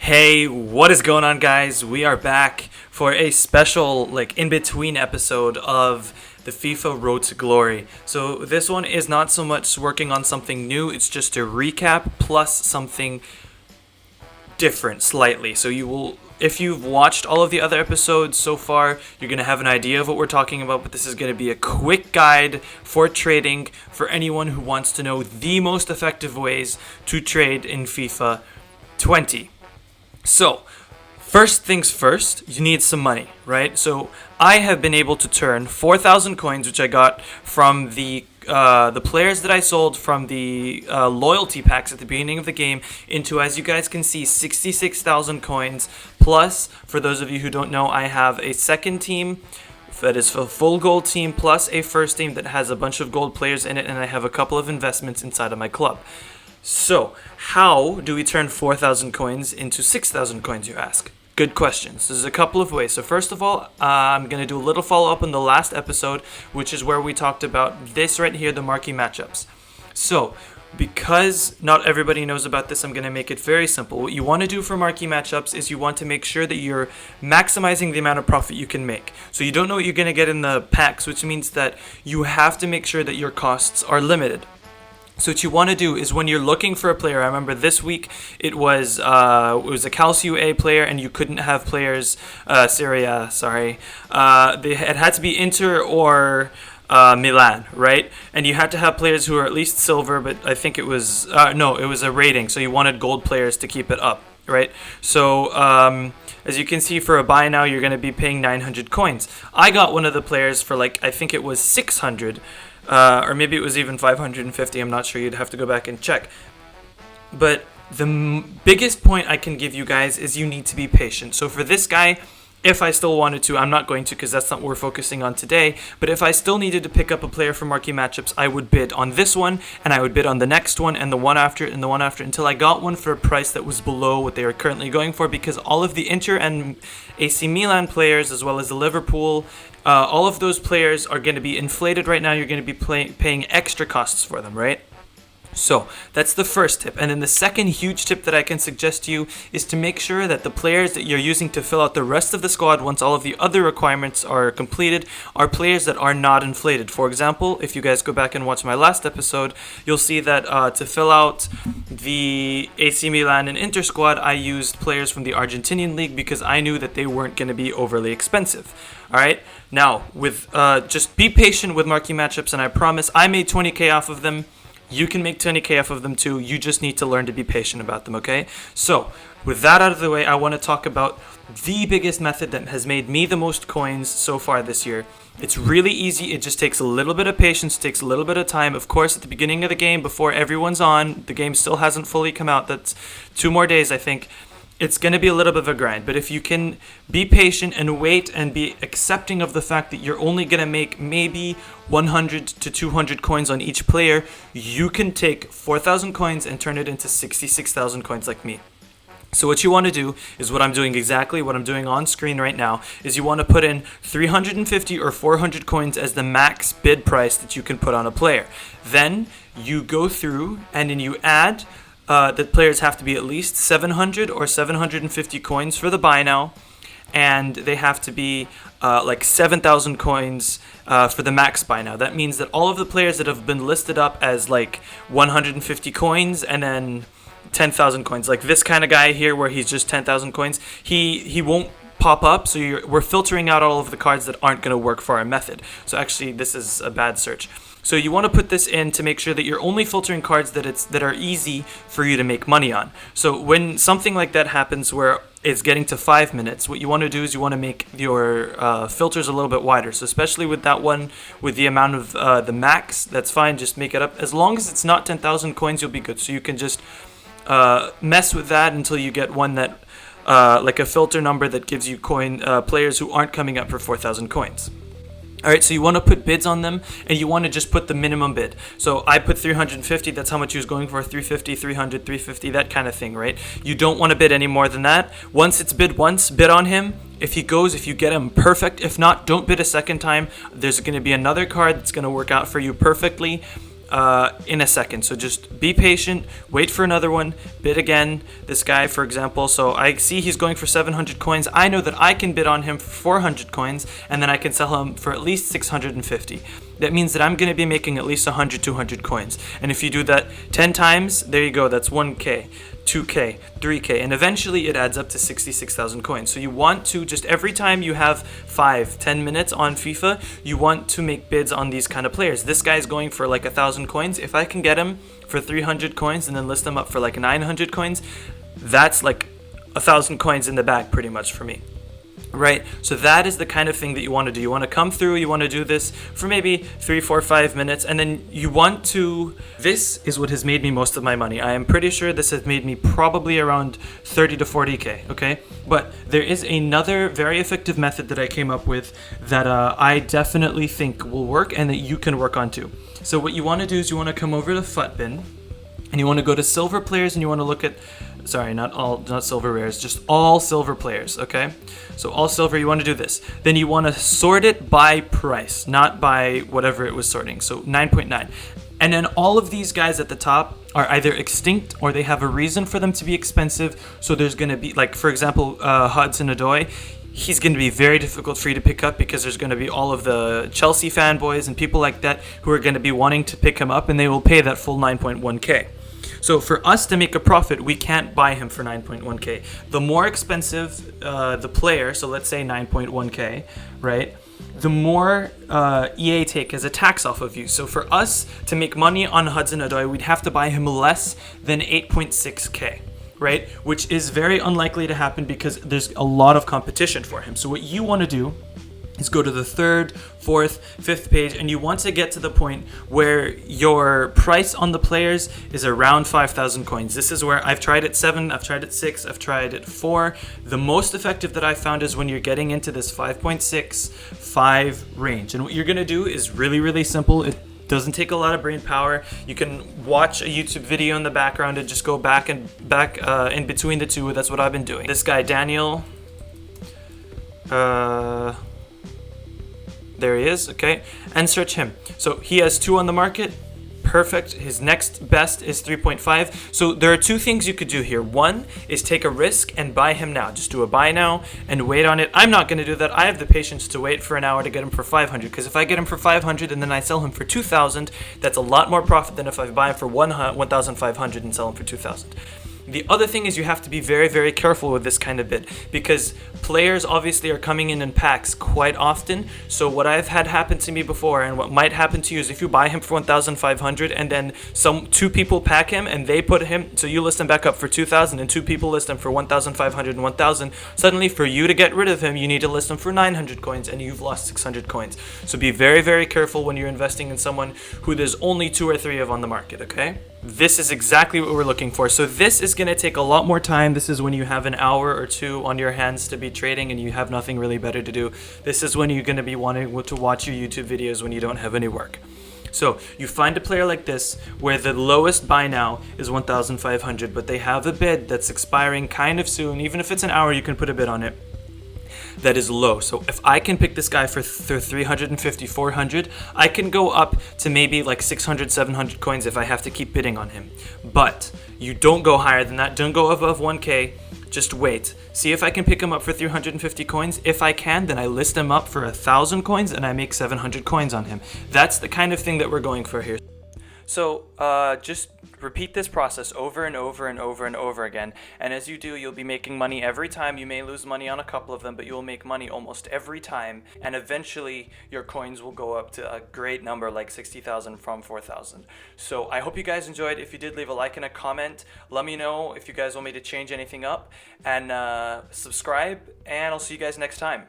Hey, what is going on, guys? We are back for a special, in-between episode of the FIFA Road to Glory. So this one is not so much working on something new, it's just a recap plus something different slightly. So if you've watched all of the other episodes so far, you're going to have an idea of what we're talking about, but this is going to be a quick guide for trading for anyone who wants to know the most effective ways to trade in FIFA 20. So, first things first, you need some money, right? So, I have been able to turn 4,000 coins, which I got from the players that I sold from the loyalty packs at the beginning of the game, into, as you guys can see, 66,000 coins. Plus, for those of you who don't know, I have a second team that is a full gold team, plus a first team that has a bunch of gold players in it, and I have a couple of investments inside of my club. So, how do we turn 4,000 coins into 6,000 coins, you ask? Good questions. There's a couple of ways. So first of all, I'm going to do a little follow-up on the last episode, which is where we talked about this right here, the marquee matchups. So, because not everybody knows about this, I'm going to make it very simple. What you want to do for marquee matchups is you want to make sure that you're maximizing the amount of profit you can make. So you don't know what you're going to get in the packs, which means that you have to make sure that your costs are limited. So what you want to do is when you're looking for a player, I remember this week it was a Calcio A player, and you couldn't have players, Serie A, sorry. It had to be Inter or Milan, right? And you had to have players who are at least silver, but I think it was, it was a rating, so you wanted gold players to keep it up, right? So, as you can see, for a buy now, you're going to be paying 900 coins. I got one of the players for I think it was 600. Or maybe it was even 550, I'm not sure, you'd have to go back and check. But the biggest point I can give you guys is you need to be patient. So for this guy, if I still wanted to, I'm not going to because that's not what we're focusing on today, but if I still needed to pick up a player for marquee matchups, I would bid on this one, and I would bid on the next one, and the one after, and the one after, until I got one for a price that was below what they are currently going for, because all of the Inter and AC Milan players, as well as the Liverpool, all of those players are going to be inflated right now. You're going to be paying extra costs for them, right? So that's the first tip. And then the second huge tip that I can suggest to you is to make sure that the players that you're using to fill out the rest of the squad once all of the other requirements are completed are players that are not inflated. For example, if you guys go back and watch my last episode, you'll see that to fill out the AC Milan and Inter squad, I used players from the Argentinian league because I knew that they weren't going to be overly expensive. All right. Now, with just be patient with marquee matchups, and I promise I made 20k off of them. You can make 20k off of them too. You just need to learn to be patient about them, okay? So, with that out of the way, I want to talk about the biggest method that has made me the most coins so far this year. It's really easy. It just takes a little bit of patience, takes a little bit of time. Of course, at the beginning of the game, before everyone's on, the game still hasn't fully come out. That's 2 more days, I think. It's going to be a little bit of a grind, but if you can be patient and wait and be accepting of the fact that you're only going to make maybe 100 to 200 coins on each player, you can take 4,000 coins and turn it into 66,000 coins like me. So what you want to do is what I'm doing on screen right now, is you want to put in 350 or 400 coins as the max bid price that you can put on a player. Then you go through and then you add that players have to be at least 700 or 750 coins for the buy now, and they have to be 7,000 coins for the max buy now. That means that all of the players that have been listed up as 150 coins and then 10,000 coins, like this kind of guy here where he's just 10,000 coins, he won't pop up, so we're filtering out all of the cards that aren't going to work for our method. So actually, this is a bad search. So you want to put this in to make sure that you're only filtering cards that are easy for you to make money on. So when something like that happens where it's getting to 5 minutes, what you want to do is you want to make your filters a little bit wider. So especially with that one, with the amount of the max, that's fine. Just make it up. As long as it's not 10,000 coins, you'll be good. So you can just mess with that until you get one that a filter number that gives you players who aren't coming up for 4,000 coins. Alright, so you want to put bids on them, and you want to just put the minimum bid. So I put 350, that's how much he was going for, 350, 300, 350, that kind of thing, right? You don't want to bid any more than that. Once it's bid once, bid on him. If you get him, perfect. If not, don't bid a second time. There's going to be another card that's going to work out for you perfectly. in a second. So just be patient, wait for another one, bid again. This guy, for example, so I see he's going for 700 coins. I know that I can bid on him for 400 coins, and then I can sell him for at least 650. That means that I'm going to be making at least 100, 200 coins. And if you do that 10 times, there you go, that's 1K. 2K, 3K, and eventually it adds up to 66,000 coins. So you want to, just every time you have 5-10 minutes on FIFA, you want to make bids on these kind of players. This guy's going for like 1,000 coins. If I can get him for 300 coins and then list him up for like 900 coins, that's like 1,000 coins in the bag pretty much for me. Right, so that is the kind of thing that you want to do. You want to come through, you want to do this for maybe 3, 4, 5 minutes, and then you want to, this is what has made me most of my money. I am pretty sure this has made me probably around 30 to 40K, okay? But there is another very effective method that I came up with that I definitely think will work and that you can work on too. So what you want to do is you want to come over to FUTBin, and you want to go to silver players, and you want to look at, sorry, not silver rares, just all silver players, okay? So all silver, you want to do this. Then you want to sort it by price, not by whatever it was sorting. So 9.9. And then all of these guys at the top are either extinct or they have a reason for them to be expensive. So there's going to be, like, for example, Hudson-Odoi. He's going to be very difficult for you to pick up because there's going to be all of the Chelsea fanboys and people like that who are going to be wanting to pick him up, and they will pay that full 9.1K. So for us to make a profit, we can't buy him for 9.1K. The more expensive the player, so let's say 9.1K, right? The more EA take as a tax off of you. So for us to make money on Hudson-Odoi, we'd have to buy him less than 8.6K. Right? Which is very unlikely to happen because there's a lot of competition for him. So what you want to do is go to the 3rd, 4th, 5th page, and you want to get to the point where your price on the players is around 5,000 coins. This is where I've tried at 7, I've tried at 6, I've tried at 4. The most effective that I found is when you're getting into this 5.6, 5 range. And what you're going to do is really, really simple. It doesn't take a lot of brain power. You can watch a YouTube video in the background and just go back in between the two. That's what I've been doing. This guy, Daniel, there he is, okay, and search him. So he has 2 on the market. Perfect. His next best is 3.5. So there are 2 things you could do here. One is take a risk and buy him now. Just do a buy now and wait on it. I'm not going to do that. I have the patience to wait for an hour to get him for 500, because if I get him for 500 and then I sell him for 2,000, that's a lot more profit than if I buy him for 1,500 and sell him for 2,000. The other thing is you have to be very, very careful with this kind of bid, because players obviously are coming in packs quite often. So what I've had happen to me before, and what might happen to you, is if you buy him for 1,500 and then 2 people pack him and they put him, so you list him back up for 2,000 and 2 people list him for 1,500 and 1,000, suddenly for you to get rid of him, you need to list him for 900 coins and you've lost 600 coins. So be very, very careful when you're investing in someone who there's only 2 or 3 of on the market, okay? This is exactly what we're looking for. So this is going to take a lot more time. This is when you have an hour or 2 on your hands to be trading and you have nothing really better to do. This is when you're going to be wanting to watch your YouTube videos when you don't have any work. So you find a player like this where the lowest buy now is 1,500, but they have a bid that's expiring kind of soon. Even if it's an hour, you can put a bid on it. That is low. So if I can pick this guy for 350, 400, I can go up to maybe like 600, 700 coins if I have to keep bidding on him. But you don't go higher than that. Don't go above 1K. Just wait. See if I can pick him up for 350 coins. If I can, then I list him up for 1,000 coins and I make 700 coins on him. That's the kind of thing that we're going for here. So just repeat this process over and over and over and over again, and as you do, you'll be making money every time. You may lose money on a couple of them, but you'll make money almost every time, and eventually your coins will go up to a great number like 60,000 from 4,000. So I hope you guys enjoyed. If you did, leave a like and a comment. Let me know if you guys want me to change anything up, and subscribe, and I'll see you guys next time.